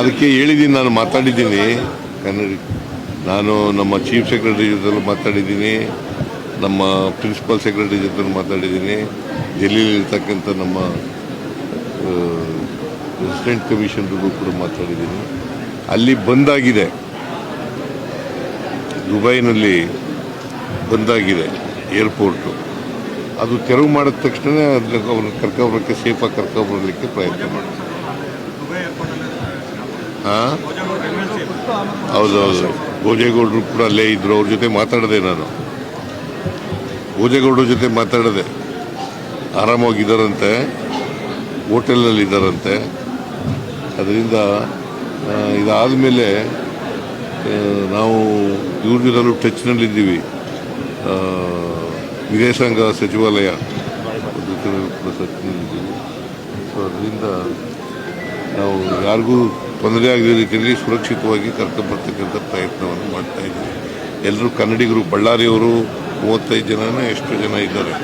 ಅದಕ್ಕೆ ಹೇಳಿದ್ದೀನಿ, ನಾನು ಮಾತಾಡಿದ್ದೀನಿ ಕನ್ನಡ. ನಾನು ನಮ್ಮ ಚೀಫ್ ಸೆಕ್ರೆಟರಿ ಜೊತೆ ಮಾತಾಡಿದ್ದೀನಿ, ನಮ್ಮ ಪ್ರಿನ್ಸಿಪಲ್ ಸೆಕ್ರೆಟರಿ ಜೊತೆ ಮಾತಾಡಿದ್ದೀನಿ, ಡೆಲ್ಲಿಲಿರ್ತಕ್ಕಂಥ ನಮ್ಮ ರೆಸಿಡೆಂಟ್ ಕಮಿಷನರ್ಗೂ ಕೂಡ ಮಾತಾಡಿದ್ದೀನಿ. ಅಲ್ಲಿ ಬಂದಾಗಿದೆ, ದುಬೈನಲ್ಲಿ ಬಂದಾಗಿದೆ ಏರ್ಪೋರ್ಟು. ಅದು ತೆರವು ಮಾಡಿದ ತಕ್ಷಣ ಅವ್ರನ್ನ ಕರ್ಕೊಬರೋಕ್ಕೆ, ಸೇಫಾಗಿ ಕರ್ಕೊಬರಲಿಕ್ಕೆ ಪ್ರಯತ್ನ ಮಾಡ್ತೀವಿ. ಹಾಂ, ಹೌದೌದು. ಭೋಜೇಗೌಡರು ಕೂಡ ಅಲ್ಲೇ ಇದ್ದರು, ಅವ್ರ ಜೊತೆ ಮಾತಾಡಿದೆ ನಾನು. ಭೋಜೇಗೌಡರ ಜೊತೆ ಮಾತಾಡಿದೆ, ಆರಾಮಾಗಿದ್ದಾರಂತೆ, ಹೋಟೆಲ್ನಲ್ಲಿ ಇದ್ದಾರಂತೆ. ಅದರಿಂದ ಇದಾದ ಮೇಲೆ ನಾವು ಇವ್ರ ಜೊತೆಲೂ ಟಚ್ನಲ್ಲಿದ್ದೀವಿ. ವಿದೇಶಾಂಗ ಸಚಿವಾಲಯ ಟಚ್ನಲ್ಲಿದ್ದೀವಿ. ಸೊ ಅದರಿಂದ ನಾವು ಯಾರಿಗೂ ತೊಂದರೆ ಆಗದ ರೀತಿಯಲ್ಲಿ ಸುರಕ್ಷಿತವಾಗಿ ಕರ್ಕೊಂಡ್ಬರ್ತಕ್ಕಂಥ ಪ್ರಯತ್ನವನ್ನು ಮಾಡ್ತಾ ಇದ್ದೀವಿ. ಎಲ್ಲರೂ ಕನ್ನಡಿಗರು. ಬಳ್ಳಾರಿಯವರು 35 ಜನನ ಎಷ್ಟು ಜನ ಇದ್ದಾರೆ?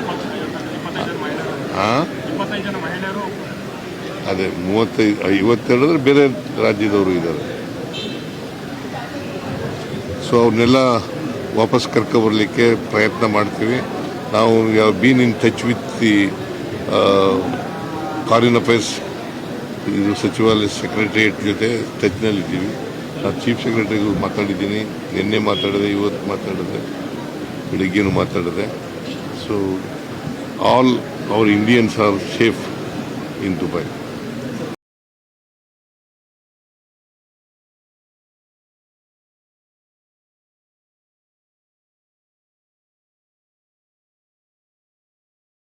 ಹಾಂ, ಅದೇ 52 ಅಂದರೆ ಬೇರೆ ರಾಜ್ಯದವರು ಇದ್ದಾರೆ. ಸೊ ಅವ್ರನ್ನೆಲ್ಲ ವಾಪಸ್ ಕರ್ಕೊಬರಲಿಕ್ಕೆ ಪ್ರಯತ್ನ ಮಾಡ್ತೀವಿ. ನಾವು been in touch with the foreign affairs ಇದು ಸಚಿವಾಲಯ ಸೆಕ್ರೆಟರಿಯೇಟ್ ಜೊತೆ ಟಚ್ನಲ್ಲಿದ್ದೀವಿ. ನಾನು ಚೀಫ್ ಸೆಕ್ರೆಟರಿಗೂ ಮಾತಾಡಿದ್ದೀನಿ, ನಿನ್ನೆ ಮಾತಾಡಿದೆ, ಇವತ್ತು ಮಾತಾಡಿದೆ, ಬೆಳಿಗ್ಗೆನೂ ಮಾತಾಡಿದೆ. So all our Indians are safe in Dubai.